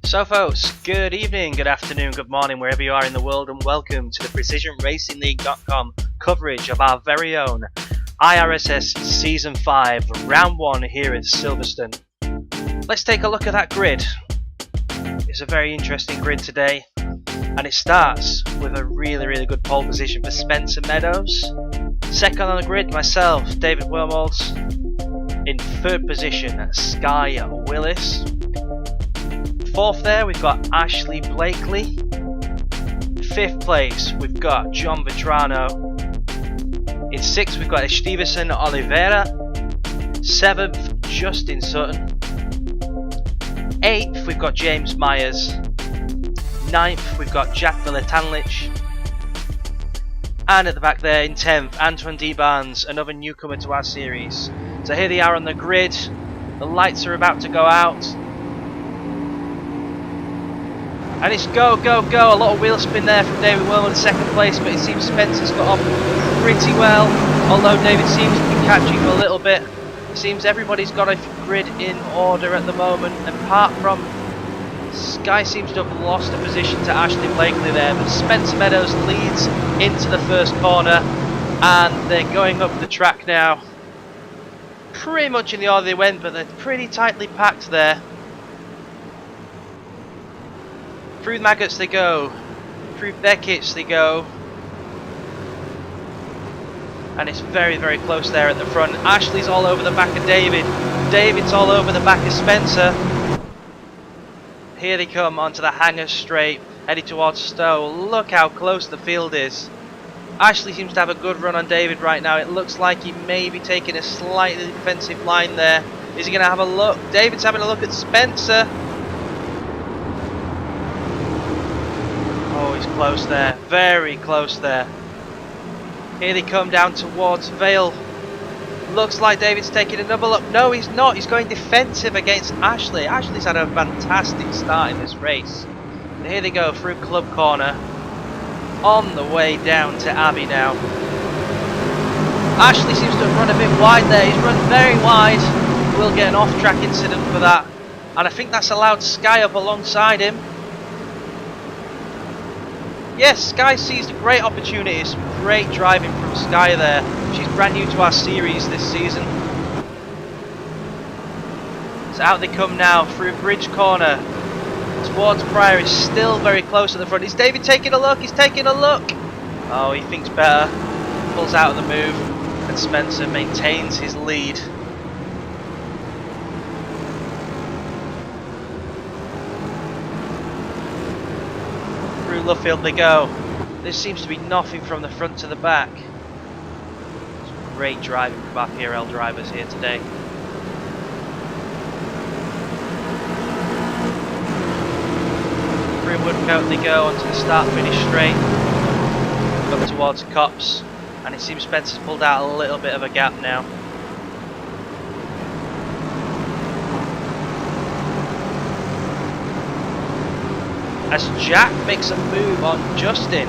So folks, good evening, good afternoon, good morning, wherever you are in the world, and welcome to the PrecisionRacingLeague.com coverage of our very own iRSS Season 5, Round 1 here in Silverstone. Let's take a look at that grid. It's a very interesting grid today, and it starts with a really good pole position for Spencer Meadows. Second on the grid, myself, David Wormholtz. In third position, Sky Willis. Fourth there, we've got Ashley Blakely. Fifth place, we've got John Vetrano. In sixth, we've got Esteveson Oliveira. Seventh, Justin Sutton. Eighth, we've got James Myers. Ninth, we've got Jack Militanlich. And at the back there, in 10th, Antoine D. Barnes, another newcomer to our series. So here they are on the grid. The lights are about to go out. And it's go, go, go. A lot of wheel spin there from David Wormholtz in second place, but it seems Spencer's got off pretty well. Although David seems to be catching a little bit. It seems everybody's got a grid in order at the moment, apart from Sky seems to have lost a position to Ashley Blakely there. But Spencer Meadows leads into the first corner, and they're going up the track now. Pretty much in the order they went, but they're pretty tightly packed there. Through the maggots they go, through Beckett's they go, and it's very close there at the front. Ashley's all over the back of David, David's all over the back of Spencer. Here they come onto the hangar straight, heading towards Stowe. Look how close the field is. Ashley seems to have a good run on David right now. It looks like he may be taking a slightly defensive line there. Is he going to have a look? David's having a look at Spencer. Oh, he's close there, very close there. Here they come down towards Vale. Looks like David's taking another look. No, he's not. He's going defensive against Ashley. Ashley's had a fantastic start in this race. And here they go through Club Corner. On the way down to Abbey now. Ashley seems to have run a bit wide there. He's run very wide. We'll get an off-track incident for that. And I think that's allowed Sky up alongside him. Yes, Sky seized great opportunities. Great driving from Sky there. She's brand new to our series this season. So out they come now through Bridge Corner. Towards Pryor is still very close at the front. Is David taking a look? He's taking a look. Oh, he thinks better. Pulls out of the move. And Spencer maintains his lead. Through Luffield they go. There seems to be nothing from the front to the back. It's great driving from our PRL drivers here today. Through Woodcote they go onto the start finish straight. Up towards Cops. And it seems Spencer's pulled out a little bit of a gap now. As Jack makes a move on Justin.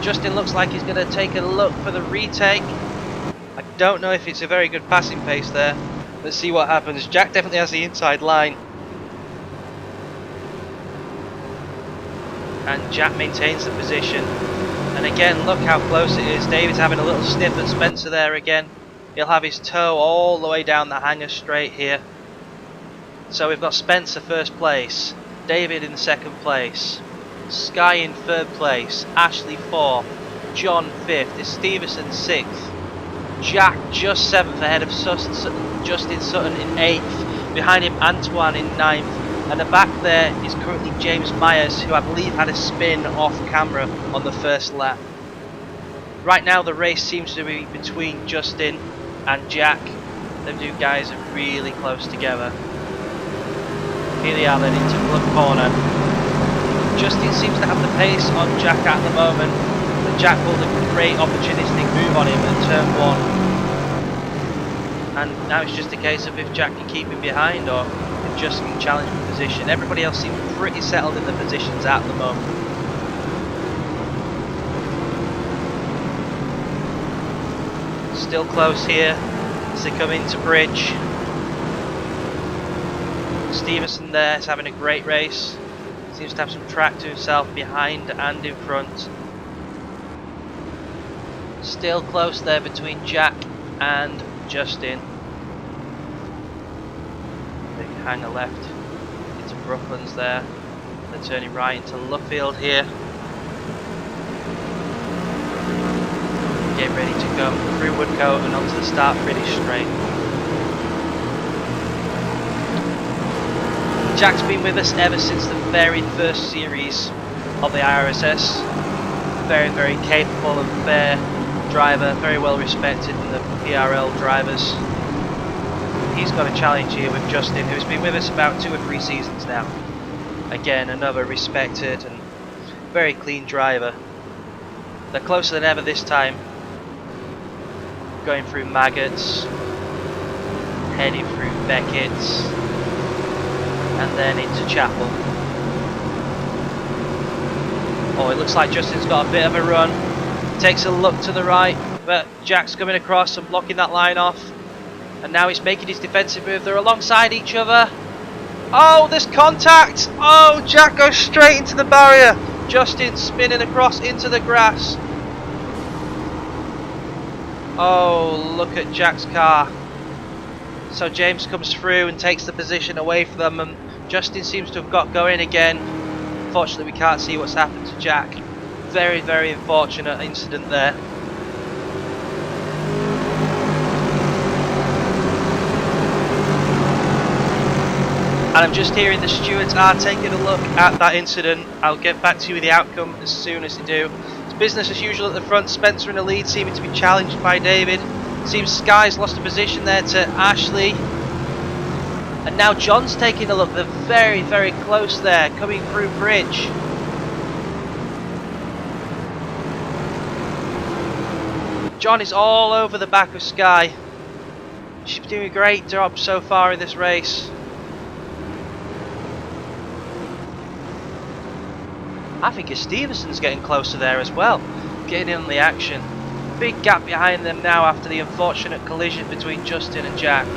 Justin looks like he's going to take a look for the retake. I don't know if it's a very good passing pace there. Let's see what happens. Jack definitely has the inside line. And Jack maintains the position. And again, look how close it is. David's having a little sniff at Spencer there again. He'll have his toe all the way down the hangar straight here. So we've got Spencer first place. David in second place, Sky in third place, Ashley fourth, John fifth, Esteveson 6th, Jack just 7th ahead of Justin Sutton in 8th, behind him Antoine in 9th, and the back there is currently James Myers, who I believe had a spin off camera on the first lap. Right now the race seems to be between Justin and Jack. Them two guys are really close together. Here they are then into Club Corner. Justin seems to have the pace on Jack at the moment, but Jack pulled a great opportunistic move on him at turn 1. And now it's just a case of if Jack can keep him behind or if Justin can challenge the position. Everybody else seems pretty settled in the positions at the moment. Still close here as they come into Bridge. Stevenson there is having a great race. Seems to have some track to himself behind and in front. Still close there between Jack and Justin. Big hanger left into Brooklands there. They're turning right into Luffield here. Getting ready to go through Woodcote and onto the start pretty straight. Jack's been with us ever since the very first series of the iRSS. Very, very capable and fair driver, very well respected in the PRL drivers. He's got a challenge here with Justin, who's been with us about 2 or 3 seasons now. Again, another respected and very clean driver. They're closer than ever this time. Going through Maggots, heading through Beckett's, and then into Chapel. Oh, it looks like Justin's got a bit of a run. Takes a look to the right, but Jack's coming across and blocking that line off. And now he's making his defensive move. They're alongside each other. Oh, there's contact! Oh, Jack goes straight into the barrier. Justin spinning across into the grass. Oh, look at Jack's car. So James comes through and takes the position away from them, and Justin seems to have got going again. Unfortunately, we can't see what's happened to Jack. Very, very unfortunate incident there. And I'm just hearing the stewards are taking a look at that incident. I'll get back to you with the outcome as soon as they do. It's business as usual at the front. Spencer in the lead, seeming to be challenged by David. Seems Sky's lost a position there to Ashley. And now John's taking a look. They're very, very close there, coming through Bridge. John is all over the back of Sky. She's doing a great job so far in this race. I think Stevenson's getting closer there as well, getting in on the action. Big gap behind them now after the unfortunate collision between Justin and Jack.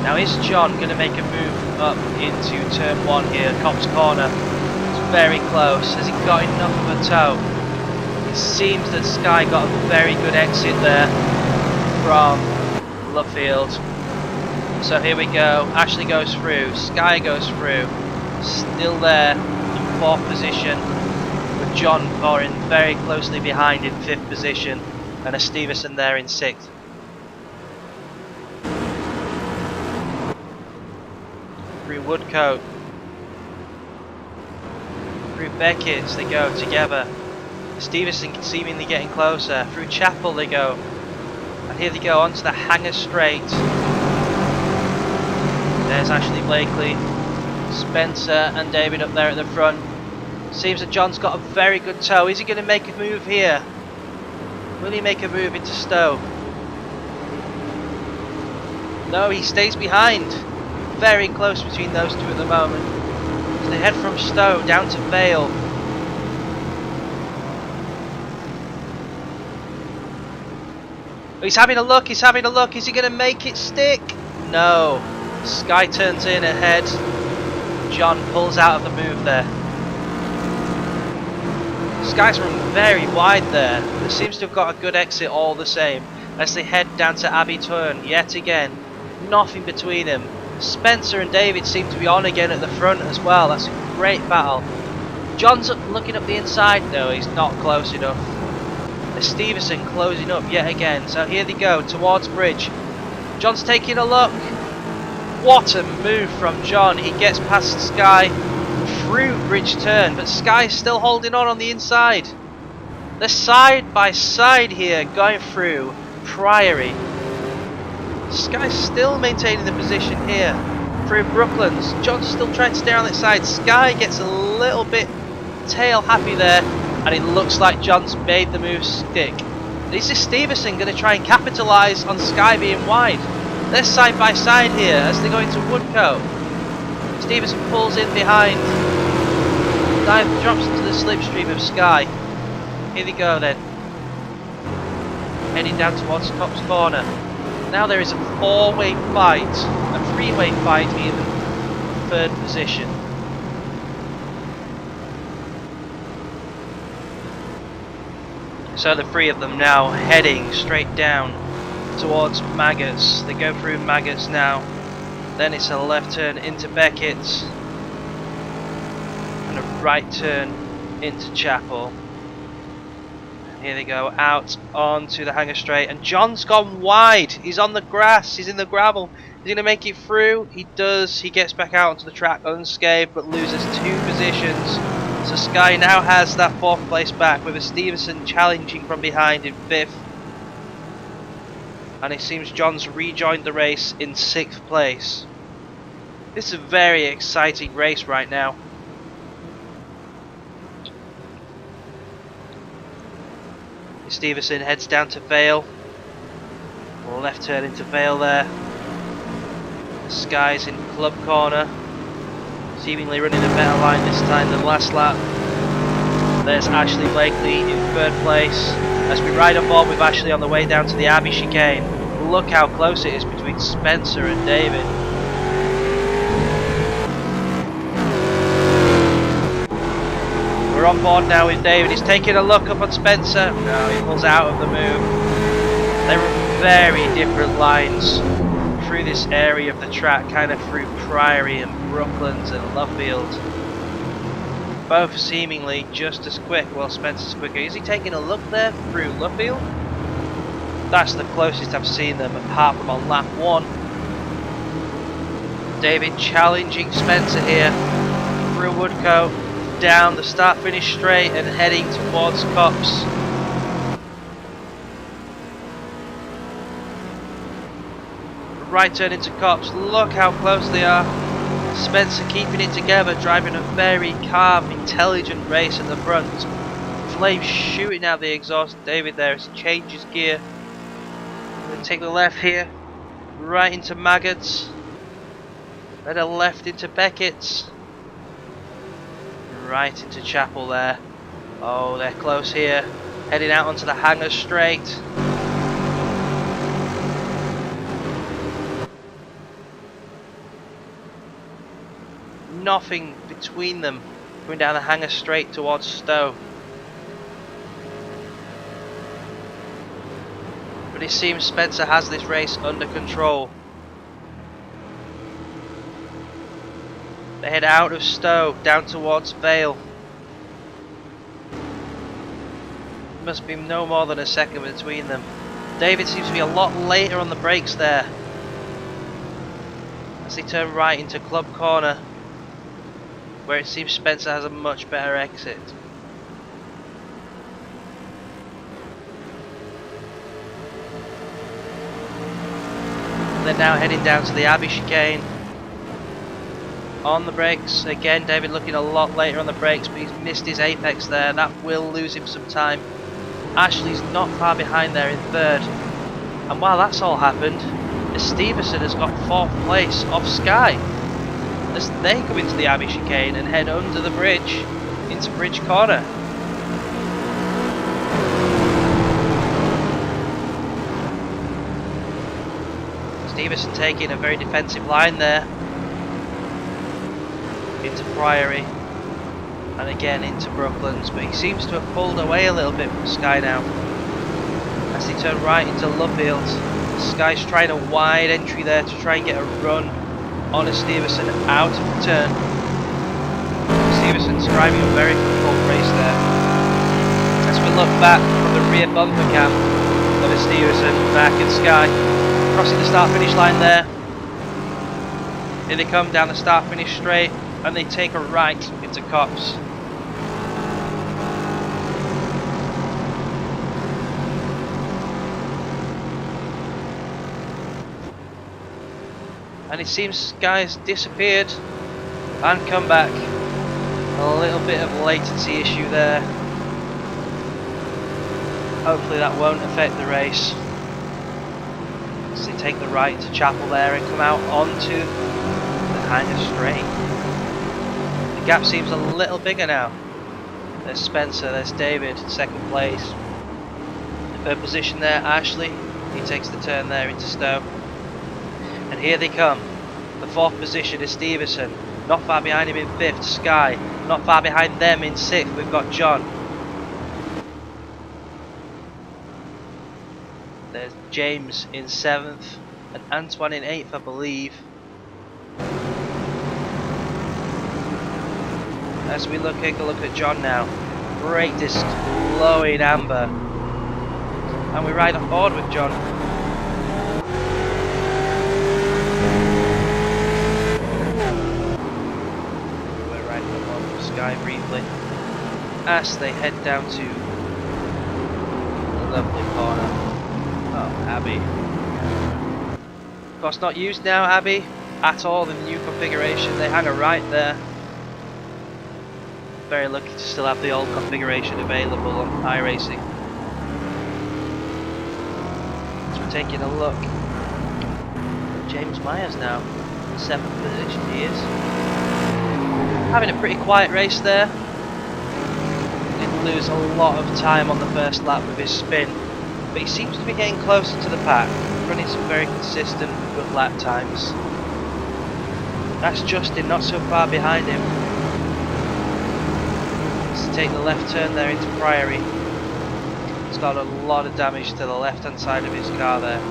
Now is John going to make a move up into turn 1 here, Cops Corner? It's very close. Has he got enough of a toe? It seems that Sky got a very good exit there from Luffield. So here we go. Ashley goes through, Sky goes through. Still there in 4th position, with John following very closely behind in 5th position, and a Stevenson there in 6th. Through Woodcote, through Beckett's they go together. Stevenson seemingly getting closer. Through Chapel they go, and here they go onto the Hanger Straight. There's Ashley Blakely, Spencer and David up there at the front. Seems that John's got a very good toe. Is he going to make a move here? Will he make a move into Stowe? No, he stays behind. Very close between those two at the moment. So they head from Stowe down to Vale. He's having a look, he's having a look. Is he going to make it stick? No. Sky turns in ahead. John pulls out of the move there. Sky's run very wide there, but seems to have got a good exit all the same as they head down to Abbey Turn yet again. Nothing between them. Spencer and David seem to be on again at the front as well. That's a great battle. John's looking up the inside. No, he's not close enough. There's Stevenson closing up yet again. So here they go towards Bridge. John's taking a look. What a move from John. He gets past Sky through Bridge Turn, but Sky's still holding on the inside. They're side by side here going through Priory. Sky's still maintaining the position here through Brooklands. John's still trying to stay on that side. Sky gets a little bit tail happy there, and it looks like John's made the move stick. Is this Stevenson going to try and capitalise on Sky being wide? They're side by side here as they go into Woodcote. Stevenson pulls in behind. Dive drops into the slipstream of Sky. Here they go then. Heading down towards Cops Corner. Now there is a 4-way fight, a three-way fight even. Third position. So the three of them now heading straight down towards Maggots. They go through Maggots now. Then it's a left turn into Beckett's. And a right turn into Chapel. Here they go, out onto the Hanger Straight, and John's gone wide. He's on the grass, he's in the gravel. He's going to make it through. He does. He gets back out onto the track unscathed, but loses 2 positions. So Sky now has that 4th place back, with a Stevenson challenging from behind in 5th. And it seems John's rejoined the race in 6th place. This is a very exciting race right now. Stevenson heads down to Vale. Left turn into Vale there. Sky's in Club Corner. Seemingly running a better line this time than last lap. There's Ashley Blakely in 3rd place. As we ride on board with Ashley on the way down to the Abbey chicane. Look how close it is between Spencer and David. We're on board now with David. He's taking a look up on Spencer. No, he pulls out of the move. They were very different lines through this area of the track, kind of through Priory and Brooklands and Luffield. Both seemingly just as quick. Well, Spencer's quicker. Is he taking a look there through Luffield? That's the closest I've seen them, apart from on lap 1. David challenging Spencer here through Woodcote. Down the start finish straight and heading towards Copse. Right turn into Copse. Look how close they are. Spencer keeping it together, driving a very calm, intelligent race at the front. Flames shooting out the exhaust. David there as he changes gear. We'll take the left here, right into Maggots. Then a left into Beckett's. Right into Chapel there. Oh, they're close here. Heading out onto the Hanger Straight. Nothing between them. Going down the Hanger Straight towards Stowe. But it seems Spencer has this race under control. They head out of Stowe, down towards Vale. Must be no more than a second between them. David seems to be a lot later on the brakes there. As they turn right into Club Corner, where it seems Spencer has a much better exit. They're now heading down to the Abbey chicane. On the brakes again, David looking a lot later on the brakes, but he's missed his apex there. That will lose him some time. Ashley's not far behind there in 3rd. And while that's all happened, Stevenson has got 4th place off Sky as they come into the Abbey chicane and head under the bridge into Bridge Corner. Stevenson taking a very defensive line there into Priory and again into Brooklands, but he seems to have pulled away a little bit from Sky now as he turned right into Luffield. Sky's trying a wide entry there to try and get a run on a Stevenson out of the turn. Stevenson's driving a very controlled race there. As we look back from the rear bumper cam of a Stevenson back in Sky, crossing the start finish line there. Here they come down the start finish straight and they take a right into Copse. And it seems Sky's disappeared and come back. A little bit of a latency issue there. Hopefully that won't affect the race. So they take the right to Chapel there and come out onto the Hanger Straight. The gap seems a little bigger now. There's Spencer, there's David, 2nd place. 3rd position there, Ashley. He takes the turn there into Stowe. And here they come. 4th position is Stevenson. Not far behind him in 5th, Sky. Not far behind them in 6th, we've got John. There's James in 7th and Antoine in 8th, I believe. As we take a look at John now. Brake disc low in amber. And we ride on board with John. We're riding on board with Sky briefly. As they head down to the lovely corner. Oh, Abbey. Of course not used now, Abbey, at all in the new configuration. They hang a right there. Very lucky to still have the old configuration available on iRacing. So we're taking a look. James Myers now, in 7th position he is. Having a pretty quiet race there. Didn't lose a lot of time on the first lap with his spin. But he seems to be getting closer to the pack, running some very consistent good lap times. That's Justin, not so far behind him. Let's take the left turn there into Priory. He's got a lot of damage to the left hand side of his car there.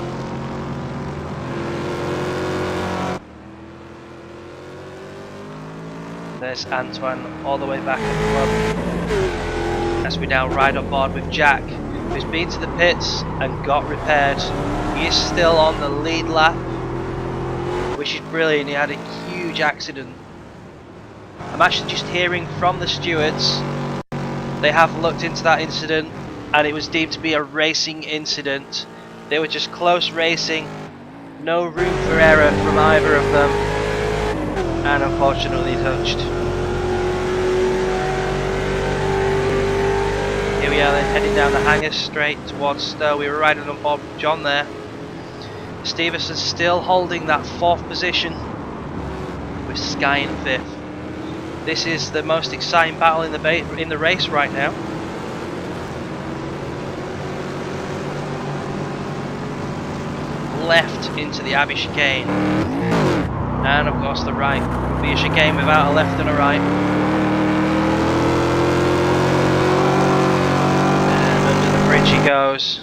There's Antoine all the way back at the club. As we now ride on board with Jack, who's been to the pits and got repaired. He is still on the lead lap, which is brilliant. He had a huge accident. I'm actually just hearing from the stewards they have looked into that incident and it was deemed to be a racing incident. They were just close racing, no room for error from either of them, and unfortunately touched. Here we are then heading down the hangar straight towards Stowe. We were riding on board with John there. Stevenson still holding that 4th position with Sky in 5th. This is the most exciting battle in the race right now. Left into the Abbey chicane. And of course the right. Would be a chicane without a left and a right. Bridge he goes.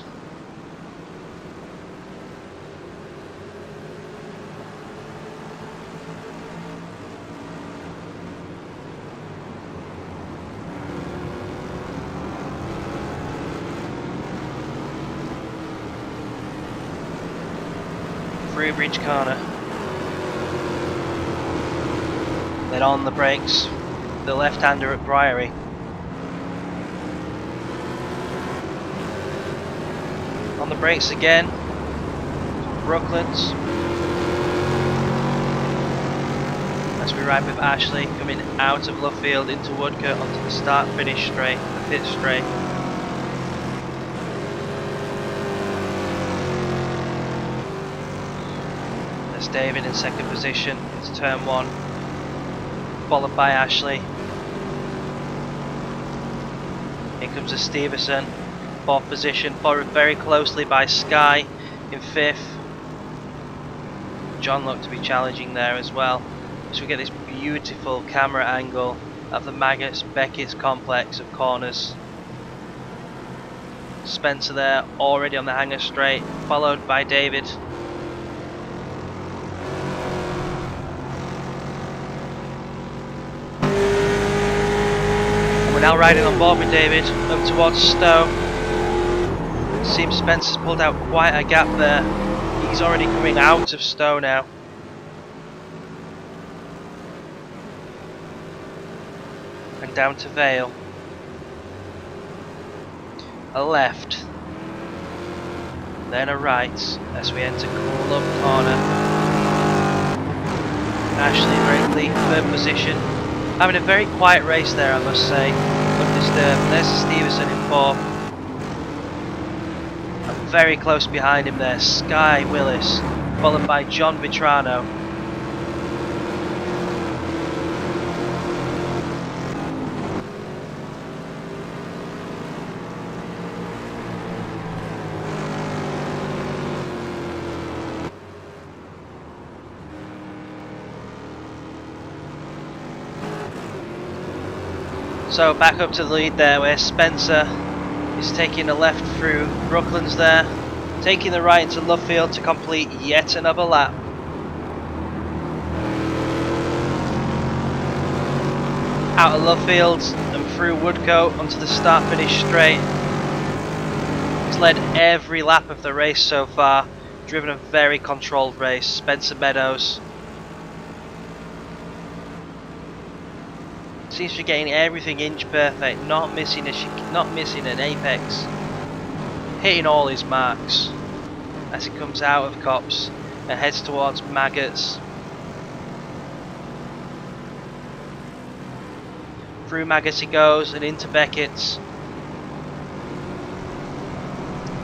Through bridge corner. Then on the brakes. The left-hander at Priory. On the brakes again, Brooklands. As we ride with Ashley, coming out of Luffield into Woodcote onto the start-finish straight, the pit straight. There's David in 2nd position, it's turn 1, followed by Ashley. Here comes a Stevenson. 4th position, followed very closely by Sky in 5th. John looked to be challenging there as well. So we get this beautiful camera angle of the Maggots Beckett's complex of corners. Spencer there already on the hangar straight, followed by David. And we're now riding on board with David up towards Stowe. Seems Spencer's pulled out quite a gap there. He's already coming out of Stowe now. And down to Vale. A left. Then a right as we enter Club Corner. Ashley Brinkley, 3rd position. Having a very quiet race there, I must say. Undisturbed. There's Stevenson in 4th. Very close behind him there, Sky Willis, followed by John Vitrano. So back up to the lead there, where Spencer is taking a left through Brooklands there, taking the right into Lovefield to complete yet another lap. Out of Lovefield and through Woodcote onto the start finish straight. He's led every lap of the race so far, driven a very controlled race. Spencer Meadows seems to be getting everything inch perfect, not missing an apex, hitting all his marks as he comes out of Copse and heads towards Maggots. Through Maggots he goes and into Beckett's.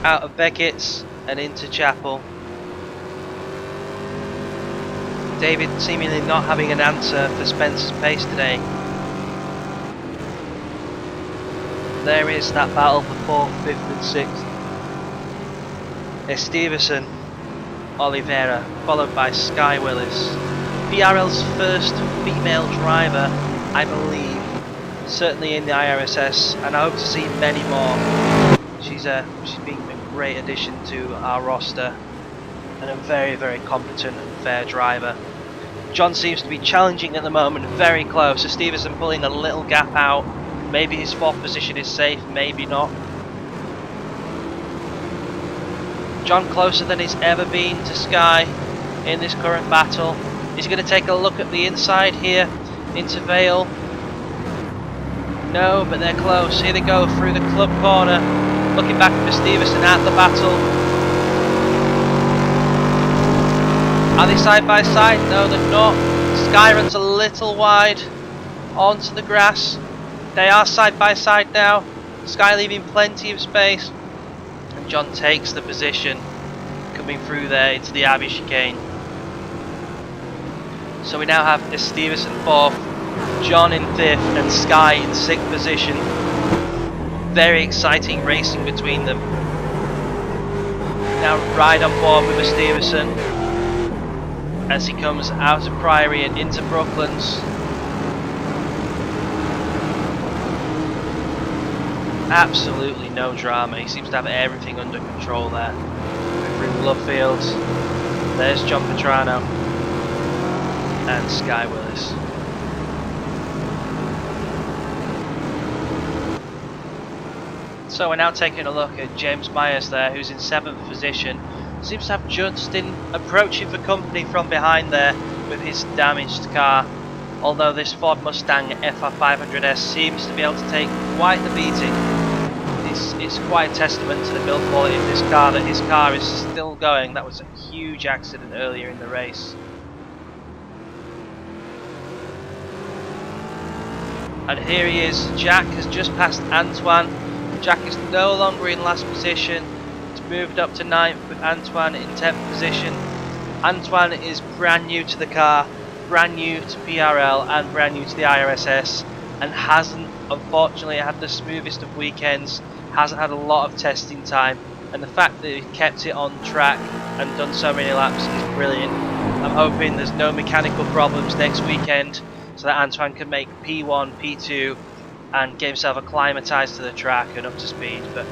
Out of Beckett's and into Chapel. David seemingly not having an answer for Spencer's pace today. There is that battle for 4th, 5th and 6th. There's Stevenson, Oliveira, followed by Sky Willis. BRL's first female driver, I believe, certainly in the iRSS, and I hope to see many more. She's been a great addition to our roster, and a very, very competent and fair driver. John seems to be challenging at the moment, very close. So Stevenson pulling a little gap out. Maybe his 4th position is safe, maybe not. John closer than he's ever been to Sky in this current battle. He's going to take a look at the inside here into Vale. No, but they're close. Here they go through the club corner. Looking back for Stevenson at the battle. Are they side by side? No, they're not. Sky runs a little wide onto the grass. They are side by side now. Sky leaving plenty of space. And John takes the position coming through there into the Abbey chicane. So we now have a Stevenson 4th, John in 5th and Sky in 6th position. Very exciting racing between them. Now right on board with a Stevenson as he comes out of Priory and into Brooklands. Absolutely no drama. He seems to have everything under control there. Through Lovefield, there's John Petrano and Sky Willis. So we're now taking a look at James Myers there, who's in 7th position. Seems to have Justin approaching for company from behind there with his damaged car. Although this Ford Mustang FR500S seems to be able to take quite the beating. It's quite a testament to the build quality of this car that his car is still going. That was a huge accident earlier in the race. And here he is. Jack has just passed Antoine. Jack is no longer in last position. It's moved up to 9th with Antoine in 10th position. Antoine is brand new to the car, brand new to PRL and brand new to the iRSS, and hasn't unfortunately had the smoothest of weekends, hasn't had a lot of testing time, and the fact that he kept it on track and done so many laps is brilliant. I'm hoping there's no mechanical problems next weekend so that Antoine can make P1, P2 and get himself acclimatised to the track and up to speed. But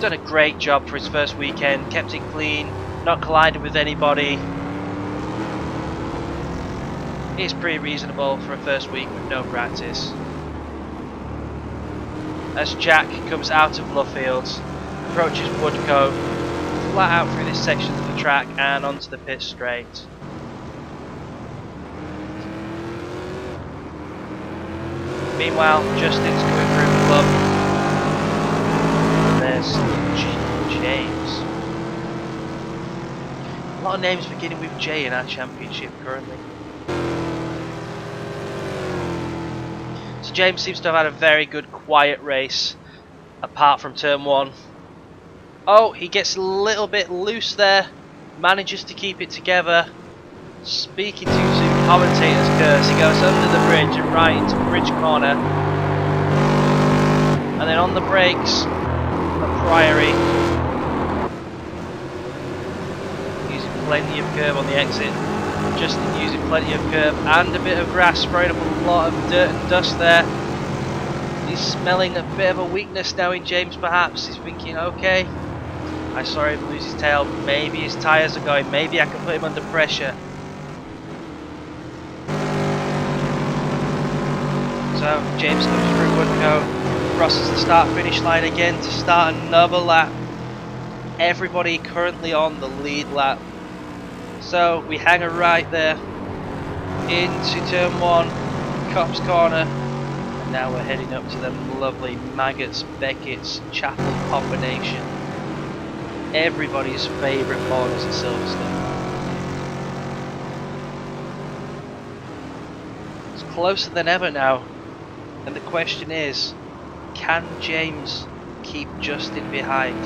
done a great job for his first weekend, kept it clean, not collided with anybody. It's pretty reasonable for a first week with no practice. As Jack comes out of Lovefield, approaches Woodcote, flat out through this section of the track and onto the pit straight. Meanwhile, Justin's coming through the club. And there's James. A lot of names beginning with J in our championship currently. So James seems to have had a very good quiet race, apart from turn 1. Oh, he gets a little bit loose there, manages to keep it together. Speaking to some commentators' curse, he goes under the bridge and right into bridge corner. And then on the brakes, the Priory. Using plenty of curb on the exit. Justin using plenty of curb and a bit of grass, spraying up a lot of dirt and dust there. He's smelling a bit of a weakness now in James perhaps. He's thinking, okay, I saw him lose his tail, maybe his tyres are going, maybe I can put him under pressure. So James comes through Woodcote, crosses the start finish line again to start another lap. Everybody currently on the lead lap. So we hang a right there into turn 1, Copse Corner, and now we're heading up to the lovely Maggots, Beckett's, Chapel combination. Everybody's favourite corners at Silverstone. It's closer than ever now, and the question is, can James keep Justin behind?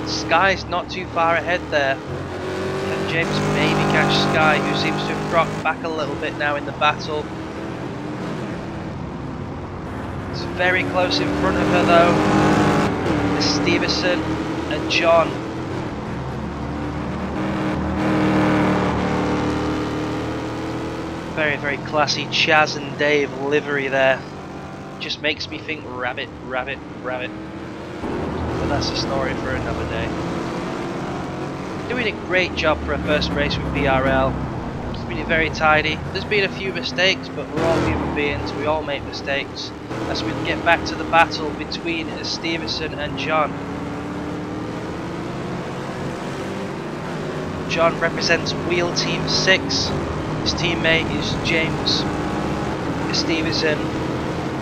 Sky's not too far ahead there. Can James maybe catch Sky, who seems to have dropped back a little bit now in the battle? It's very close in front of her though. It's Stevenson and John. Very, very classy Chaz and Dave livery there. Just makes me think rabbit, rabbit, rabbit. But that's a story for another day. Doing a great job for a first race with BRL. Keeping it very tidy. There's been a few mistakes, but we're all human beings. We all make mistakes. As we get back to the battle between Stevenson and John. John represents Wheel Team 6. His teammate is James Stevenson,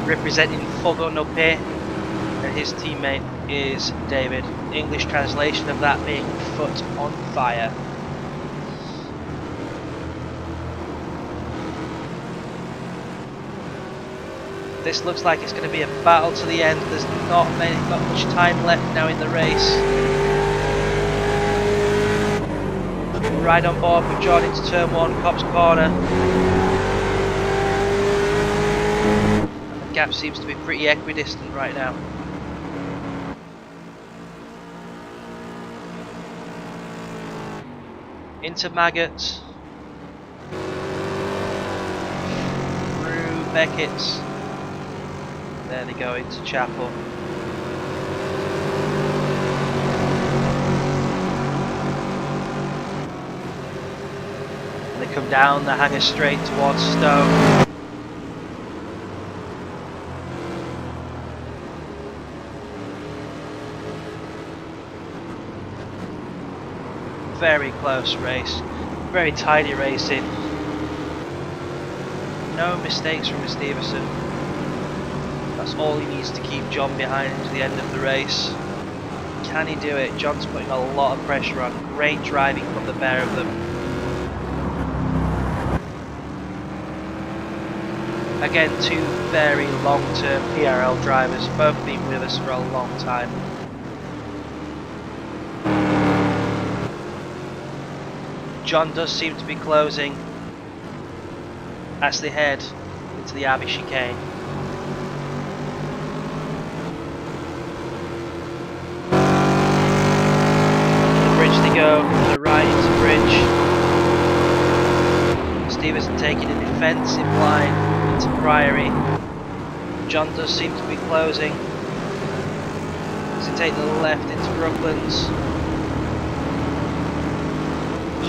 representing Fogo no Pé, and his teammate is David. English translation of that being foot on fire. This looks like it's going to be a battle to the end. There's not much time left now in the race. Right on board with John into turn 1, Copse Corner. And the gap seems to be pretty equidistant right now. Into Maggots. Through Beckett's. There they go into Chapel. And they come down the hanger straight towards Stowe. Very close race, very tidy racing. No mistakes from Stevenson. That's all he needs to keep John behind to the end of the race. Can he do it? John's putting a lot of pressure on. Great driving from the pair of them. Again, two very long-term PRL drivers, both been with us for a long time. John does seem to be closing as they head into the Abbey chicane. To the bridge they go, to the right into bridge. Stevenson taking a defensive line into Priory. John does seem to be closing as they take the left into Brooklands.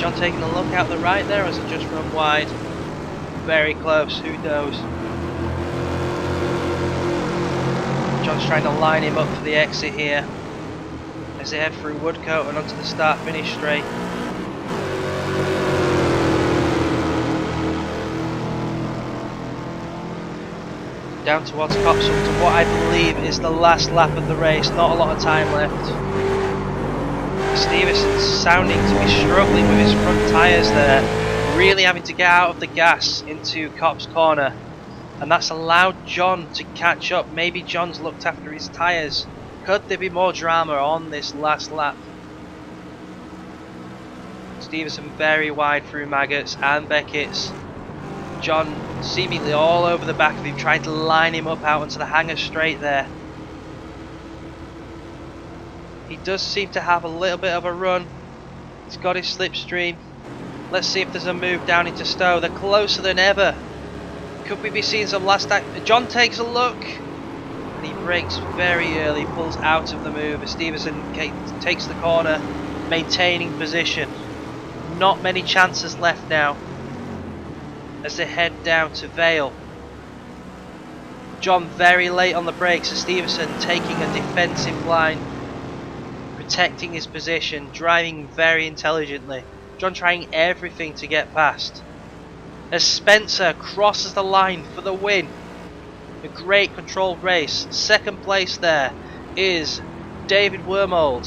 John taking a look out the right there, or has it just run wide? Very close, who knows? John's trying to line him up for the exit here as they head through Woodcote and onto the start finish straight. Down towards Copsall to what I believe is the last lap of the race, not a lot of time left. Stevenson's sounding to be struggling with his front tyres there, really having to get out of the gas into Copse Corner, and that's allowed John to catch up. Maybe John's looked after his tyres. Could there be more drama on this last lap? Stevenson very wide through Maggots and Beckett's. John seemingly all over the back of him, trying to line him up out onto the hanger straight there. He does seem to have a little bit of a run. He's got his slipstream. Let's see if there's a move down into Stowe. They're closer than ever. Could we be seeing some last act? John takes a look. And he brakes very early, pulls out of the move as Stevenson takes the corner, maintaining position. Not many chances left now as they head down to Vale. John very late on the brakes as Stevenson taking a defensive line, protecting his position, driving very intelligently. John trying everything to get past. As Spencer crosses the line for the win. A great controlled race. Second place there is David Wormold.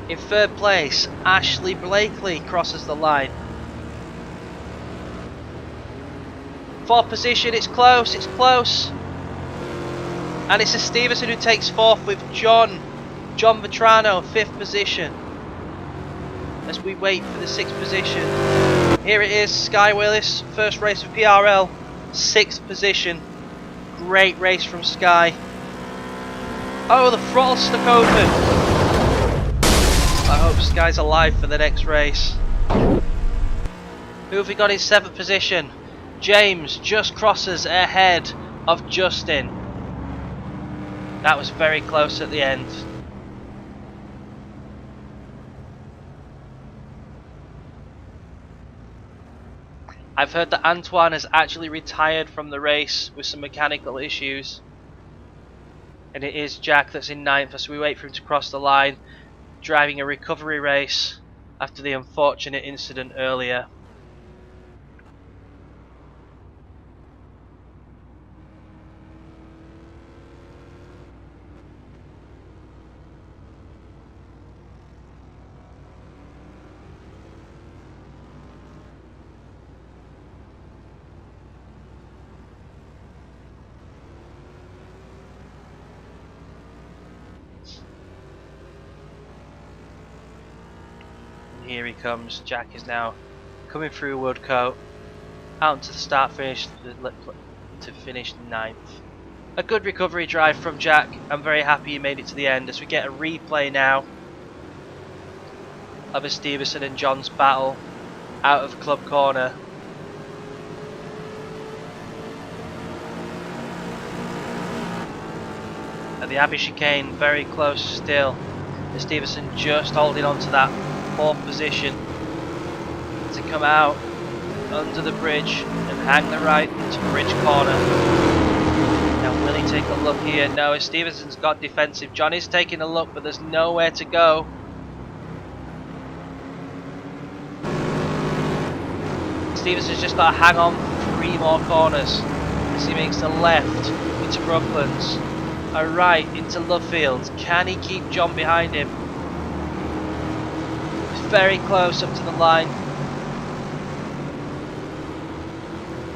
In third place, Ashley Blakely crosses the line. Fourth position, it's close, it's close. And it's Stevenson who takes fourth with John Vetrano, fifth position. As we wait for the sixth position. Here it is, Sky Willis, first race of PRL, sixth position. Great race from Sky. Oh, the throttle stuck open. I hope Sky's alive for the next race. Who have we got in seventh position? James just crosses ahead of Justin. That was very close at the end. I've heard that Antoine has actually retired from the race with some mechanical issues. And it is Jack that's in ninth as we wait for him to cross the line, driving a recovery race after the unfortunate incident earlier. Here he comes. Jack is now coming through Woodcote, out to the start finish to finish ninth. A good recovery drive from Jack. I'm very happy he made it to the end as we get a replay now of a Stevenson and John's battle out of Club Corner. At the Abbey Chicane, very close still. And Stevenson just holding on to that fourth position to come out under the bridge and hang the right into Bridge Corner. Now will he take a look here? No, Stevenson's got defensive. John is taking a look, but there's nowhere to go. Stevenson's just got to hang on for 3 more corners as he makes the left into Brooklands, a right into Lovefield. Can he keep John behind him? Very close up to the line.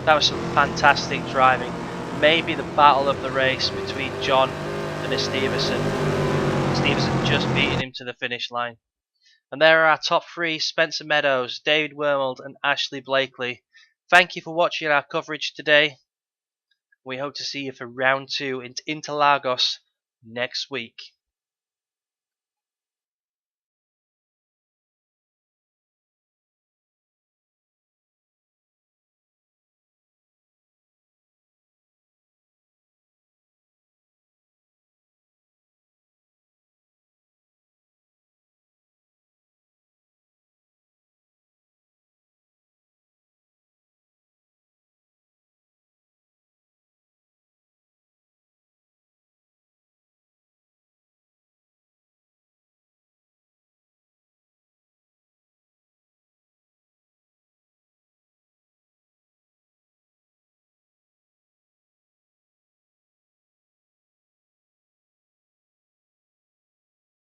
That was some fantastic driving. Maybe the battle of the race between John and Stevenson. Stevenson just beating him to the finish line. And there are our top 3, Spencer Meadows, David Wormold and Ashley Blakely. Thank you for watching our coverage today. We hope to see you for round 2 in Interlagos next week.